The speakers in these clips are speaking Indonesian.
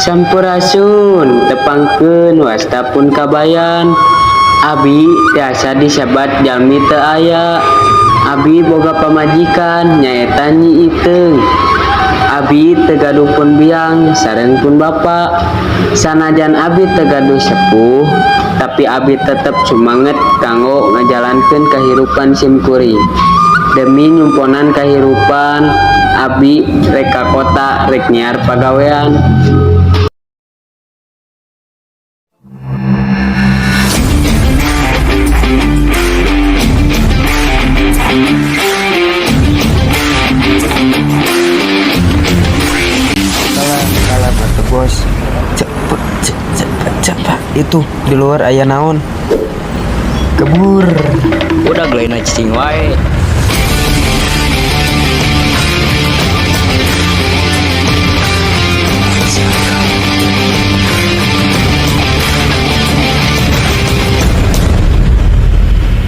Sampurasun tepangkeun wastapun kabayan. Abi tiasa disebat jalmi teu aya. Abi boga pamajikan nyaeta Nyi Iteung. Abi teu gaduh pun biang sareng pun bapa. Sanajan abi teu gaduh sepuh, tapi abi tetep sumanget kanggo ngajalankeun kahirupan simkuring. Demi nyumponan kahirupan, abi rek ka kota rek nyiar pagawean. Kalah batu bos. Cepet itu di luar aya naon? Kebur. Udah geleuna cicing wae.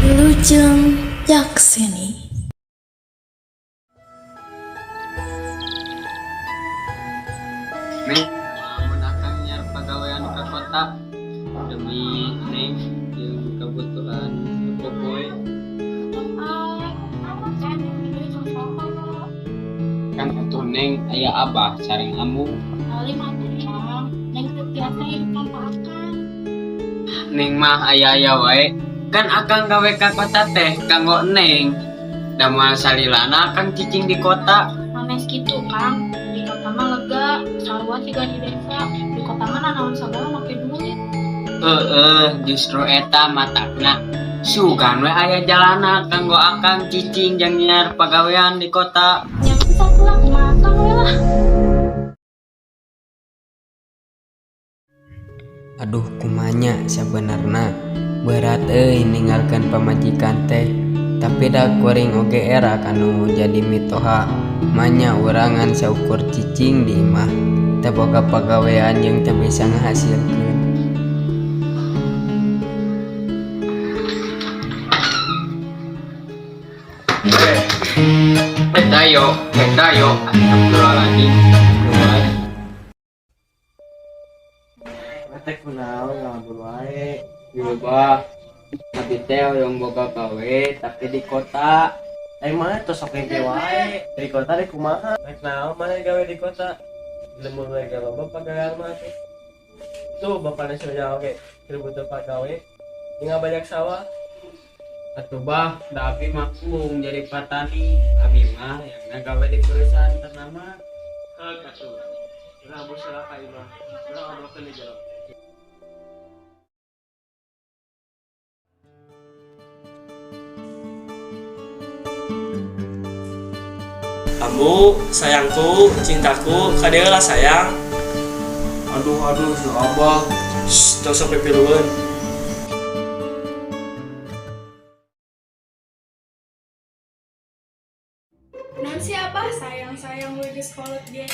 Wilujeng Yakseni. Neng, mau akang nyiar pagawean ka kota demi neng jeung kebutuhan popoe. Kan atuh neng aya abah sareng amu. Neng mah aya-aya wae. Kan akang gawe ka kota teh kanggo neng. Da moal salilana akang cicing di kota. Manes gitu Kang, di kota mah lega, sarua siga di desa, di kota mah nanaon sagala make duit. Justru eta matakna. Sugan we aya jalana kanggo akang cicing jeung nyiar pagawean di kota. Yang bisa pulang matang we lah. Aduh kumanya sebenarnya berat ninggalkan pamajikan teh. Tapi da kuring oge era kanu jadi mitoha manya urangan saukur cicing di imah teu boga pagawean yang teu bisa ngahasilkeun. Pedayo, astagfirullahaladzim. Teh kunaon ngabul wae. Bah, abi teh hoyong boga gawe tapi di kota. Mah tos sok engke wae. Di kota rek kumaha? Rek naon mana gawe di kota? Lembur we gawe loba pagawean mah teh. Tuh bapana soja oge, keur butuh pagawe. Tinggal banyak sawah. Atuh bah, da abi maklum jadi petani. Abi mah yang ngagawe di perusahaan ternama. Atuh. Urang bos salah ka imah. Urang obrolkeun di jero. Ambu, sayangku, cintaku, kadeula sayang. Aduh, si Abah. Tong sok pipilueun. Non si Abah sayang we geus kolot ge.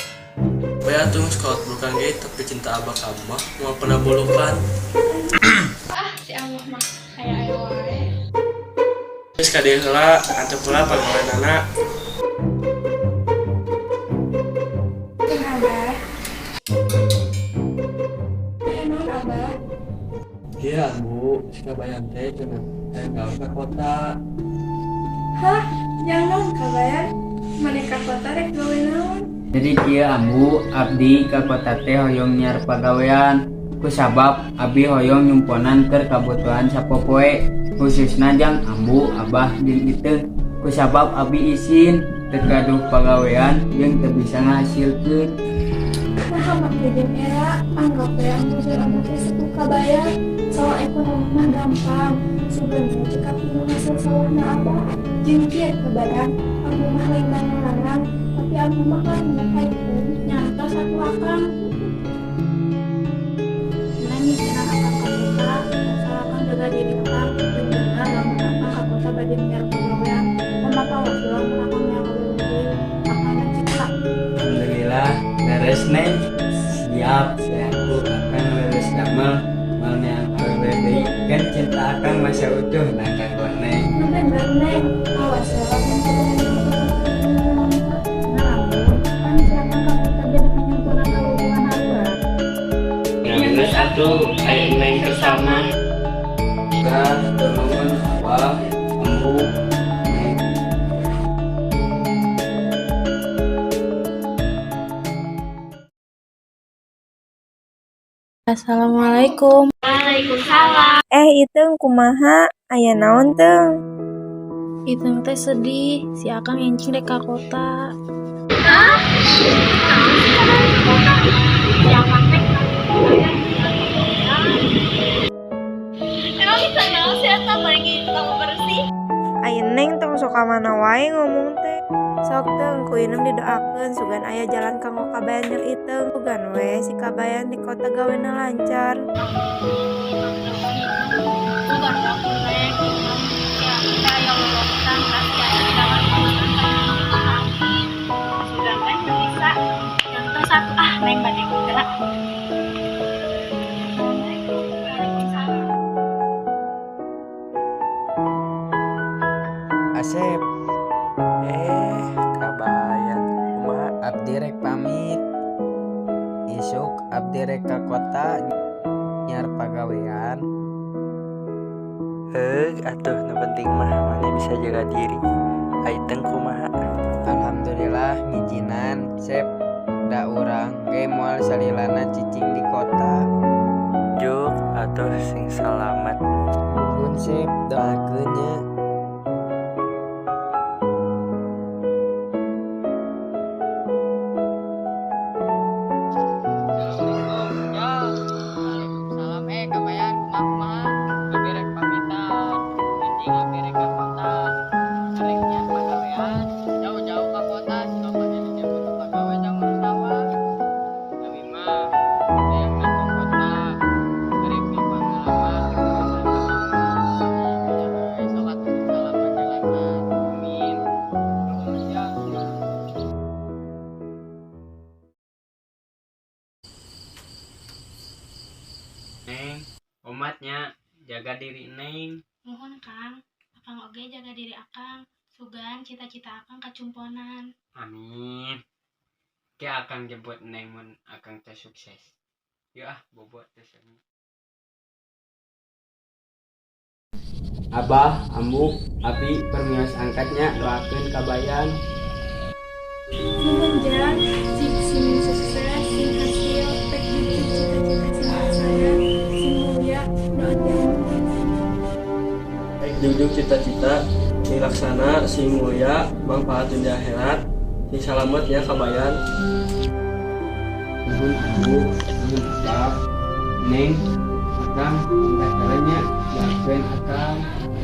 Bae atuh sekolah bukan ge tapi cinta abah ka mah moal pernah bulukan. Si Abah mah aya-aya wae. Geus kadeula antep pula pagaweanana. Iya, Bu. Sika bayang teh cenah. Aya gawe ka kota. Hah? Yang non kabayan? Maneka kota rek gawe naon? Jadi kieu ambu abdi ka kota teh hoyong nyiar pagawean. Kusabab abi hoyong nyumponan keur kabutuhan sapopoe khususna jang ambu abah jeung Iteung. Kusabab abi izin teu gaduh pagawean jeung teu bisa ngahasilkeun. Nah, make jeung era anggap we ambu jeung ambu teh sepuh kabayan. Soal ekonomi mah gampang. Sebenarnya cekap nu hasil sawahna Abah jeung kieu kebadan ambu mah lain larang, tapi ambu mah kan nyapaykeun nyata satu akang. Nangis cenah akang ka kota, asal akang jaga diri akang, jeung bener lamun akang ka kota bade nyiar pagawean. Mun apawas lamun akang nyiar pagawean, akang cita. Alhamdulillah beres neng. Siap, sayangku akan lulus damel. Malnya awewe deui kan cinta akang masih utuh nah kanggo neng. Bener neng, awas ya lamun nah kan siapa kamu tadi penyempurna hubungan Abah. atuh aya neng kesana. Gas temen abah ambu neng. Assalamualaikum. Waalaikumsalam. Iteung kumaha? Aya naon teung? Iteung teh sedih, si Akang encing dek ka kota. Emang bisa naon sih eta paling kamu bersih? Aya neng tong sok ka mana wae ngomong teh. Sok teung ku inem didoakeun sugan aya jalan kanggo kabayan jeung iteung. Sugan we si kabayan di kota gawena lancar. Bukan aku neng, ya kita yang lolosan rahasia dalam pengalaman. Sudah neng bisa, yang itu satu neng bade gerak. Asep, Kabayan kumaha? abdi rek pamit. Isuk abdi rek ka kota nyar pagawean. Atuh nu penting mah mana bisa jaga diri. Aiteng kumaha? Alhamdulillah ngijinan Sep. Da urang ge moal salilana cicing di kota. Juk atuh sing salamet. Pun Sep doakeun nya. Waalaikumsalam. Kabayan kumaha? Abdi rek pamitan. Cicing abdi rek ka kota. Arek nyar pagawean. Jauh-jauh ka kota siloba jadi jemput pagawe jang bersama. Kami mah yang nang kota. Arek di pengalaman. Sholat salam perjalanan. Amin. Doa aja. Neng, umatnya jaga diri Neng. Mohon Kang, Akang oge jaga diri Akang. Sugan cita-cita Akang kacumponan. Amin. Ki akan jemput Neng mun akang teh sukses. Yuk bobot teh sami. Abah, ambu, abi permios angkatnya doakeun kabayan. Nuhun jang, sing sukses, sing hasil, pek dijug cita-cita sing saya, sing mulia, doa Baik jujuk cita-cita sing laksana sing mulia manfaat dunia akhirat sing salamet ya kabayan. Nuhun ambu, nuhun abah, Neng, akang angkat caranya doakeun akang.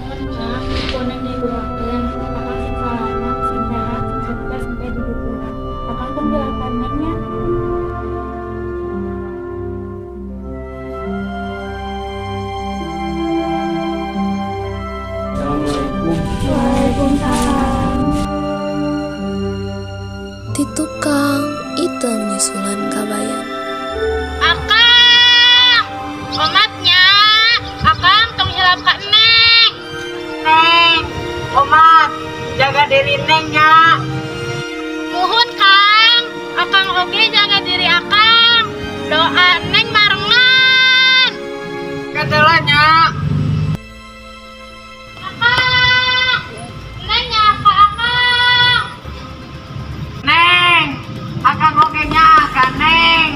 Mohon Kang, kuning didoakeun. Akang sing selamat, sing sehat, sing sukses sampai di dunia. Akang pun doakan Nengnya. Assalamualaikum. Waalaikumsalam. Ti tukang iteung nyusulan kabayan. Akang, omatnya, Akang tong hilap ka Neng. Neng, omat, jaga diri Nengnya. Muhun Kang, Akang oge jaga diri Akang. Doa Neng barengan. Kadelanya. Akang, Neng nyapa Akang. Neng, Akang oge nyaka Neng.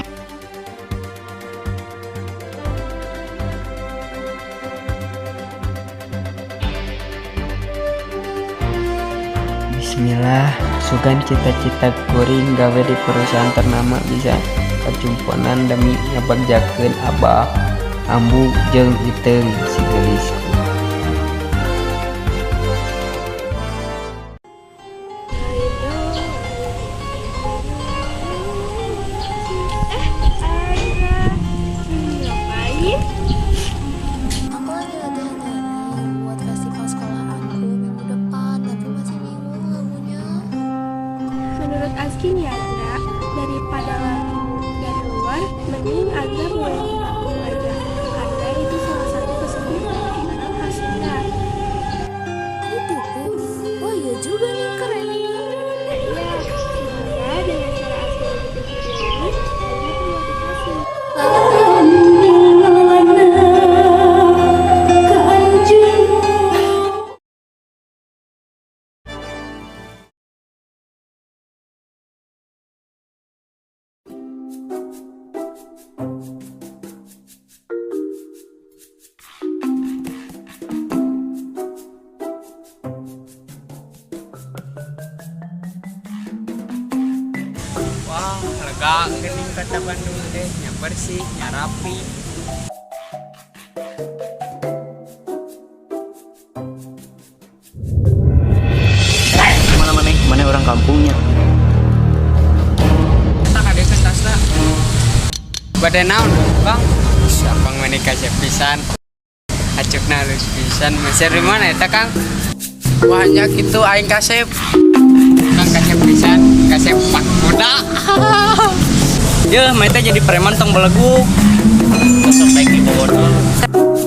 Bismillah, sugan cita-cita kuring gawe di perusahaan ternama bisa kacumponan demi nyabagjakeun abah, ambu jeung iteung si geulisku. Ngapain? Aku lagi latihan nyanyi buat festival sekolah aku minggu depan, tapi masih bingung lagunya. Menurut Azkin ya, Andra, daripada lagu dari luar, mending Azra mulai dari aku aja. Karena itu salah satu kesempatan boga gening kota Bandung teh nya bersih, nya rapi. Mana orang kampungnya? Tak ada kertasna. Bade naon, Bang? Siapa menikah pisan? Acukna halus pisan. Masih di mana eta, Kang? Wahnya gitu aing kasep. Kang kasep pisan, kasep pak muda. Ya, mereka jadi preman tong belegu. Besok baik di bodol.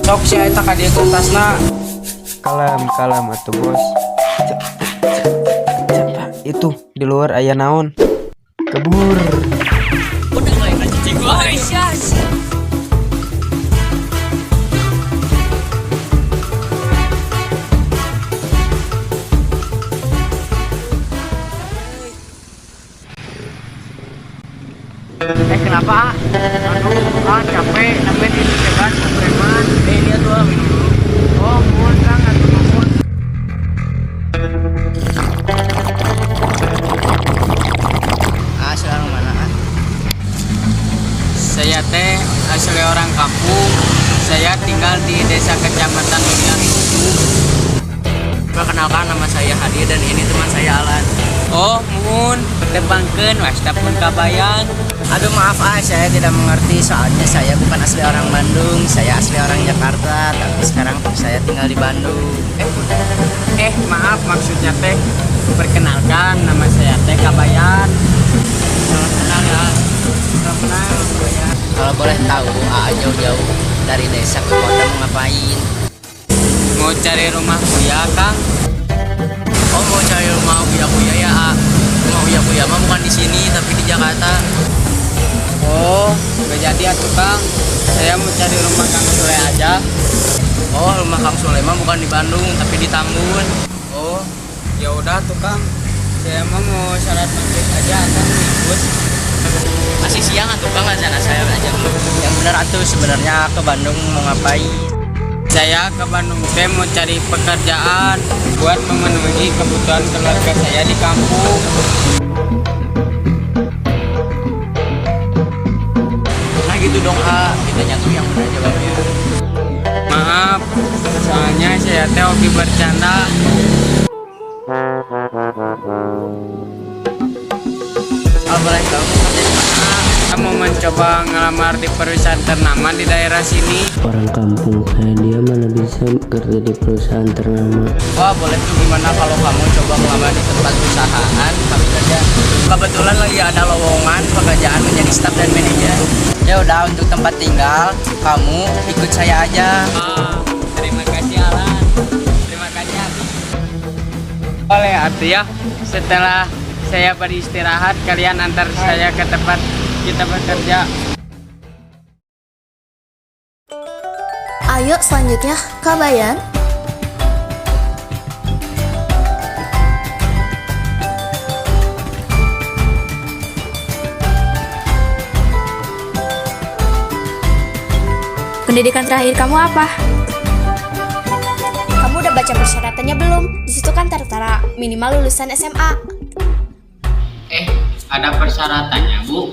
Sok si eta ka dieu kertasna. Kalem atuh, Bos. Itu di luar aya naon? Kebur. Udah mulai cicing gua. Kenapa? Capek, namanya dicegat preman. Ini tuh minum. Oh, mohon Kang, atuh nuhun. Sekarang mana? Saya teh asli orang kampung. Saya tinggal di desa Kecamatan Lunyar itu. Perkenalkan nama saya Hadi dan ini teman saya Alan. Oh, mohon tebangkeun wastapun kabayan. Aduh maaf saya tidak mengerti soalnya saya bukan asli orang Bandung, saya asli orang Jakarta, tapi sekarang saya tinggal di Bandung. Maaf maksudnya teh perkenalkan nama saya teh Kabayan. Salam kenal ya. Salam kenal Kabayan. Kalau boleh tahu, jauh-jauh dari desa ke kota mau ngapain? Mau cari rumah kuya, Kang. Oh mau cari rumah Uya ya, Rumah Uya mah bukan di sini tapi di Jakarta. Oh, gak jadi atuh Kang. Saya mau cari rumah Kang Sule aja. Oh rumah Kang Sulaiman bukan di Bandung tapi di Tambun. Oh, ya udah tuh Kang. Saya mau syarat masjid aja, Kang ikut. Masih siang atuh Kang, sana saya aja. Yang benar atuh sebenarnya ke Bandung mau ngapain? Saya ke Bandung teh mau cari pekerjaan buat memenuhi kebutuhan keluarga saya di kampung. Nah gitu dong kitanya tuh yang benar jawabnya. Maaf, soalnya saya teh hobi bercanda. Kalau boleh tahu kerja di mana? Kamu mencoba ngelamar di perusahaan ternama di daerah sini. Orang kampung kayak dia mana bisa kerja di perusahaan ternama. Wah boleh tuh, gimana kalau kamu coba melamar di tempat perusahaan kami kerja. Kebetulan lagi ada lowongan pekerjaan menjadi staf dan manajer. Ya udah, untuk tempat tinggal kamu ikut saya aja. Terima kasih Alan. Terima kasih Ati. Boleh Ati ya. Setelah saya beristirahat, kalian antar saya ke tempat kita bekerja. Ayo selanjutnya, Kabayan. Pendidikan terakhir kamu apa? Kamu udah baca persyaratannya belum? Di situ kan tertera minimal lulusan SMA. Ada persyaratannya, Bu.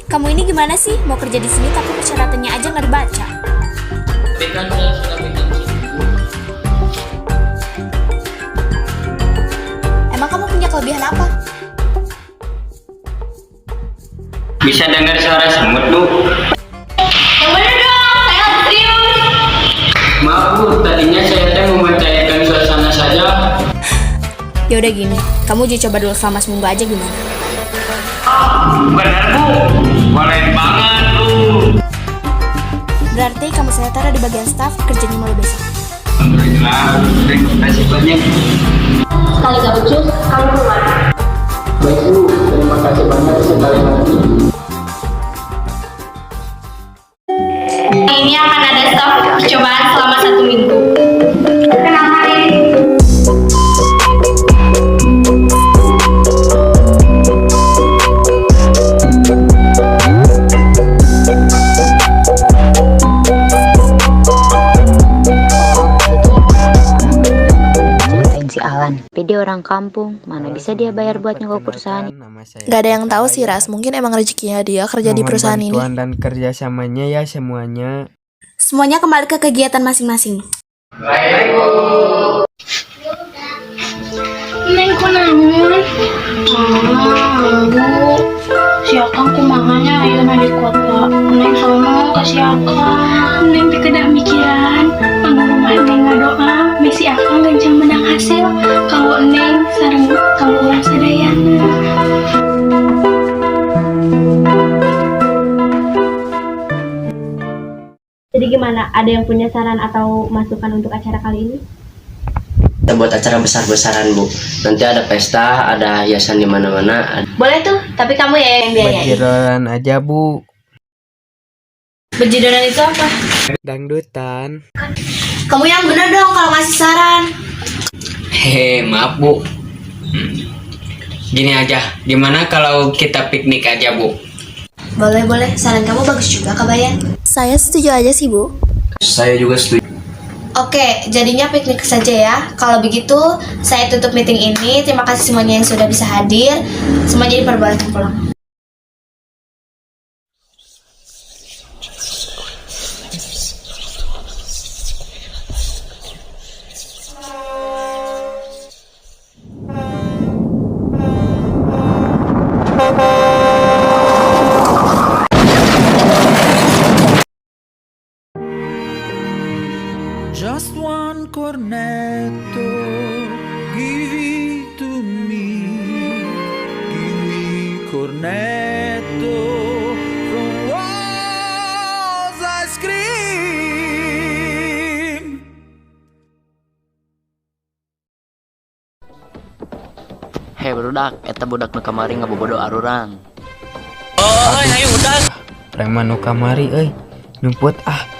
Kamu ini gimana sih? Mau kerja di sini tapi persyaratannya aja nggak dibaca. Tapi kan saya sudah bikin Emang kamu punya kelebihan apa? Bisa dengar suara semut, Bu? Yang bener dong, saya harus serius. Maaf, Bu. Tadinya saya teh mau mencairkan suasana saja. Ya udah gini, kamu uji coba dulu selama seminggu aja gimana? Benar, Bu. Boleh banget, Bu. Berarti kamu saya taruh di bagian staff, kerjanya mulai besok. Alhamdulillah, terima kasih banyak. Sekali gak becus, kamu keluar. Baik Bu, terima kasih banyak sekali lagi. Ini akan ada staf percobaan selama 1 minggu. Kenalin. Si Alan, video orang orang kampung, mana bisa dia bayar buat nyewa perusahaan. Gak ada yang tahu sih Ras, mungkin emang rezekinya dia kerja di perusahaan ini. Bantuan dan kerjasamanya ya semuanya. Semuanya kembali ke kegiatan masing-masing. Neng kok nanya? Bu, si Akang kumahanya ayeuna di kota. Neng sono ka si Akang. Neng teh kedah mikiran, anu rumah Neng ngadoa, misi Akang gancang menang hasil. Kalau Neng sareng kalau urang sadayana. Jadi gimana? Ada yang punya saran atau masukan untuk acara kali ini? Kita buat acara besar-besaran, Bu. Nanti ada pesta, ada hiasan di mana-mana. Boleh tuh, tapi kamu ya yang biayain. Bejidoran aja, Bu. Bejidoran itu apa? Dangdutan. Kamu yang bener dong kalau ngasih saran. Hehe, maaf, Bu. Gini aja, gimana kalau kita piknik aja, Bu? Boleh, saran kamu bagus juga, Kabayan. Saya setuju aja sih, Bu. Saya juga setuju. Oke, jadinya piknik saja ya. Kalau begitu, saya tutup meeting ini. Terima kasih semuanya yang sudah bisa hadir. Semuanya diperbolehkan pulang. Just one cornetto, give it to me. Give me cornetto from walls I scream. Hei budak, eta budak nu kamari ngabobodo arurang. Oh, ayo udah. Preman nu kamari euy. Nyumput ah.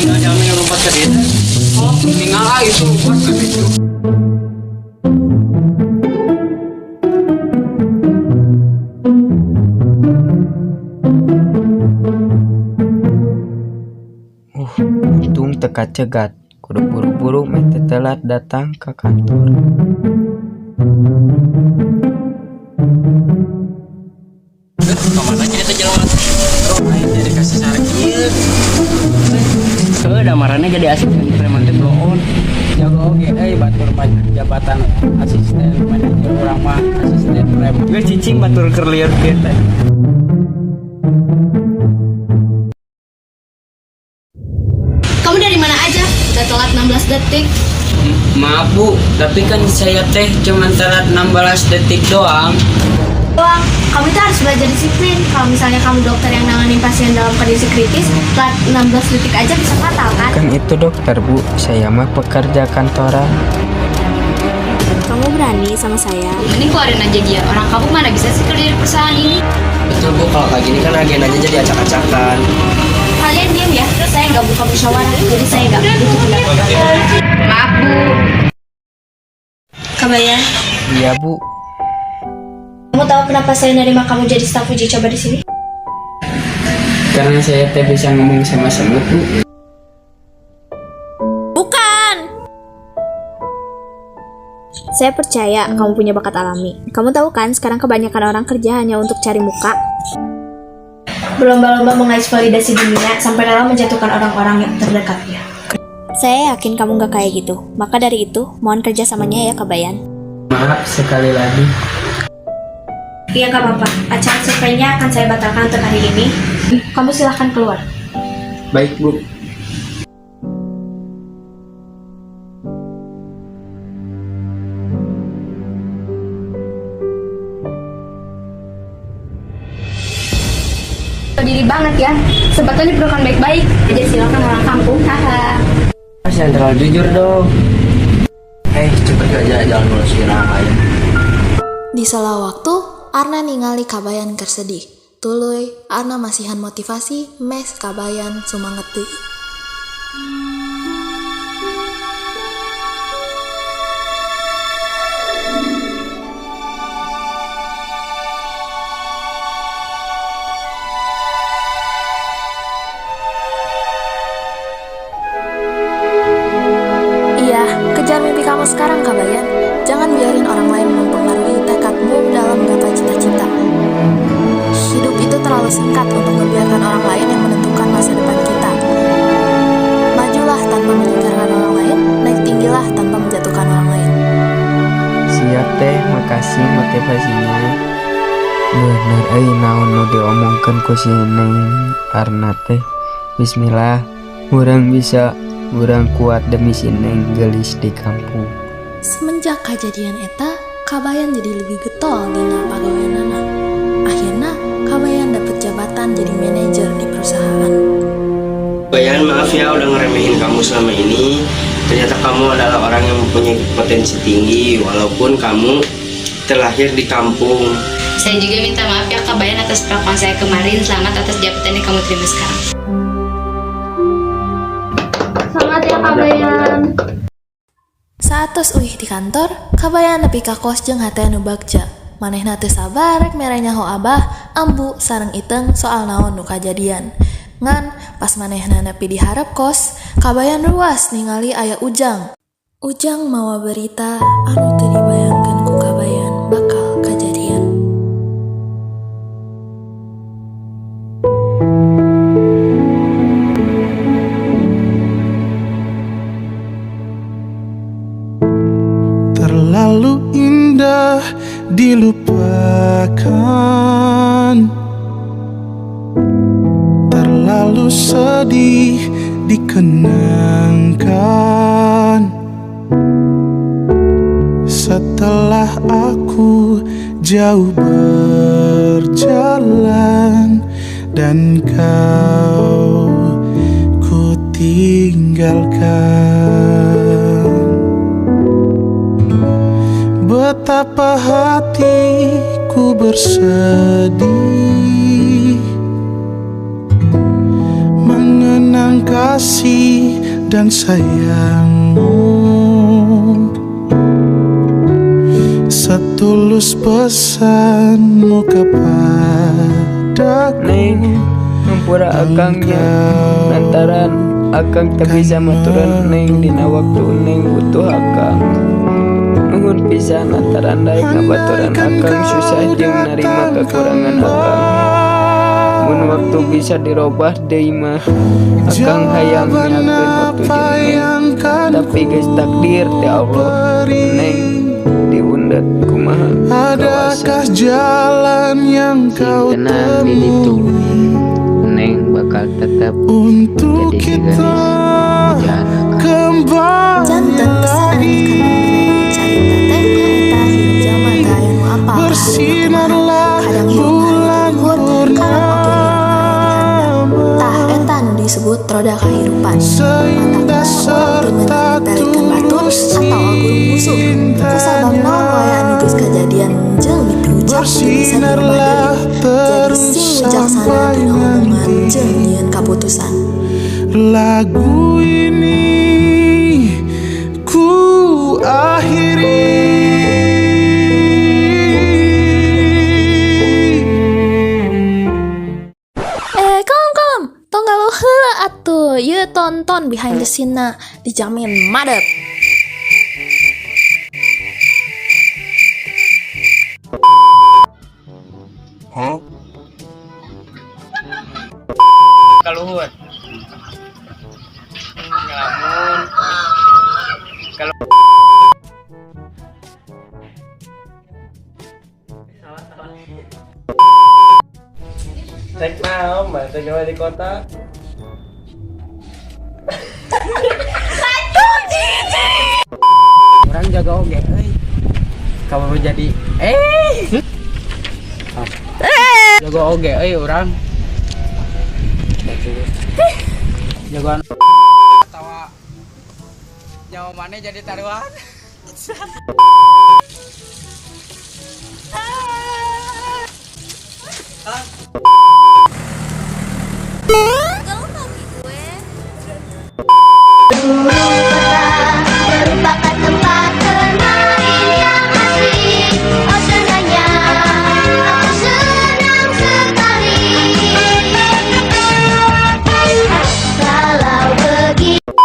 Jangan lompat ke dia. Oh, tinggal itu lompat ke itu. Hitung teka cegat. Kudu buru-buru mete telat datang ke kantor. Kemana kita jalan? Main jadi kasih saran kieu. Damarannya jadi asisten preman teh bloon. Jago oge batur jabatan asisten manajer urang mah asisten prem. Geus cicing batur keur lieur kieu teh. Kamu dari mana aja? Udah telat 16 detik. Maaf, Bu, tapi kan saya teh cuma telat 16 detik doang. Kamu itu harus belajar disiplin. Kalau misalnya kamu dokter yang nanganin pasien dalam kondisi kritis, telat 16 detik aja bisa fatal kan? Kan itu dokter, Bu. Saya mah pekerja kantoran. Kamu berani sama saya? Ini keluarin aja dia. Orang kamu mana bisa sih kerja di perusahaan ini? Betul, Bu, kalau kayak gini kan agendanya jadi acak-acakan. Kalian diam ya. Saya nggak buka musyawarah, jadi saya nggak butuh pendapat. Maaf, Bu. Kabayan, Iya, Bu. kamu tahu kenapa saya nerima kamu jadi staf uji coba di sini? Karena saya teh bisa ngomong sama semut, Bu. Bukan. Saya percaya kamu punya bakat alami. Kamu tahu kan sekarang kebanyakan orang kerja hanya untuk cari muka. Berlomba-lomba mengais validasi dunia sampai rela menjatuhkan orang-orang yang terdekatnya. Saya yakin kamu gak kayak gitu. Maka dari itu, mohon kerjasamanya ya, Kabayan. Maaf sekali lagi. Iya, gak apa-apa. Acara surveinya akan saya batalkan untuk hari ini. Kamu silahkan keluar. Baik, Bu. Diri banget ya. Sebetulnya diperlukan baik-baik. Jadi silakan orang kampung. Haha. Jangan terlalu jujur dong. Cepet aja jangan ngurusin orang lain. Di salah waktu, Arna ningali Kabayan keur sedih. Tuluy, Ana masihan motivasi, mes kabayan sumanget deui. Iya, kejar mimpi kamu sekarang kabayan. Jangan biarin orang lain mempengaruhi tekadmu dalam menggapai cita-cita. Hidup itu terlalu singkat untuk membiarkan orang lain yang menentukan masa depan kita. Majulah tanpa meninggalkan orang lain, naik tinggilah tanpa menjatuhkan orang lain. Siap teh, makasih motivasinya. Bener naon nu diomongkeun ku si Neng Arna teh. Bismillah, urang bisa, urang kuat demi si Neng gelis di kampung. Semenjak kejadian eta, kabayan jadi lebih getol dina pagaweanana. Akhirnya kabayan dapat jabatan jadi manajer di perusahaan. Bayan, maaf ya udah ngeremehin kamu selama ini. Ternyata kamu adalah orang yang mempunyai potensi tinggi walaupun kamu terlahir di kampung. Saya juga minta maaf ya Kak Bayan atas perlakuan saya kemarin. Selamat atas jabatan yang kamu terima sekarang. Selamat ya Kak Bayan. Saat tos uih di kantor, kabayan nepi ka kos jeung hate anu bagja. Manehna teu sabar rek mere nyaho abah, ambu sareng iteng soal naon nu kajadian. Ngan pas manehna nepi di hareup kos, kabayan ruas ningali aya Ujang. Ujang mawa berita anu teu dibayangkeun ku kabayan bakal kajadian. Terlalu indah dilupakan, terlalu sedih dikenangkan. Setelah aku jauh berjalan dan kau ku tinggalkan, betapa hatiku bersedih mengenang kasih dan sayangmu. Setulus pesanmu kepadaku, Neng, numpura akangnya lantaran akang tak bisa maturan Neng dina waktu Neng butuh akang. Nuhun pisan lantaran daek ngabaturan akang susah jeung narima kekurangan akang. Mun waktu bisa dirobah deui mah akang hayang nyiapkeun waktu jeung Neng. Tapi geus takdir ti Allah, Neng diundet kumaha adakah jalan yang kau temui Neng bakal tetap untuk jadi kita kembali lagi. Bersinarlah bulan purnama, tah eta nu disebut roda kahirupan. seindah serta tulus atau guru musuh. Kusabab naon wae anu geus kajadian jeung mimpi ucap bisa dirubah jadi sing bijaksana dina omongan jeung nyieun kaputusan. Lagu ini ku akhiri. Kom, tonggal lo heula atuh. Yeuh tonton behind the scene-na, dijamin madep. Hah? Kaluhur. Ngelamun. Kalau Cek naon mah teh gawe di kota. orang jaga oge euy. Kamu jadi jaga oge euy urang. Jagoan tawa nyawa mana jadi taruhan. Merupakan tempat bermain yang asik. Oh senangnya, aku senang sekali. Kalau begitu.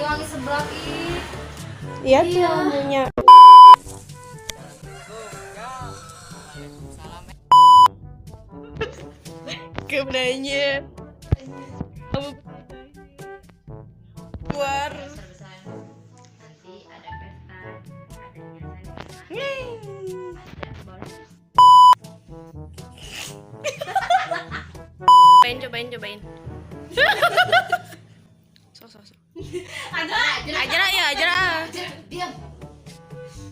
Wangi seblak Iya tuh punya. Keberanian. Kamu keluar. Cobain. So. Ajara. Diam.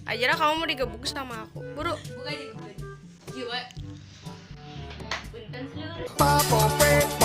Ajara, kamu mau digebuk sama aku. Buru. Buka aja. Jiwa. Papa,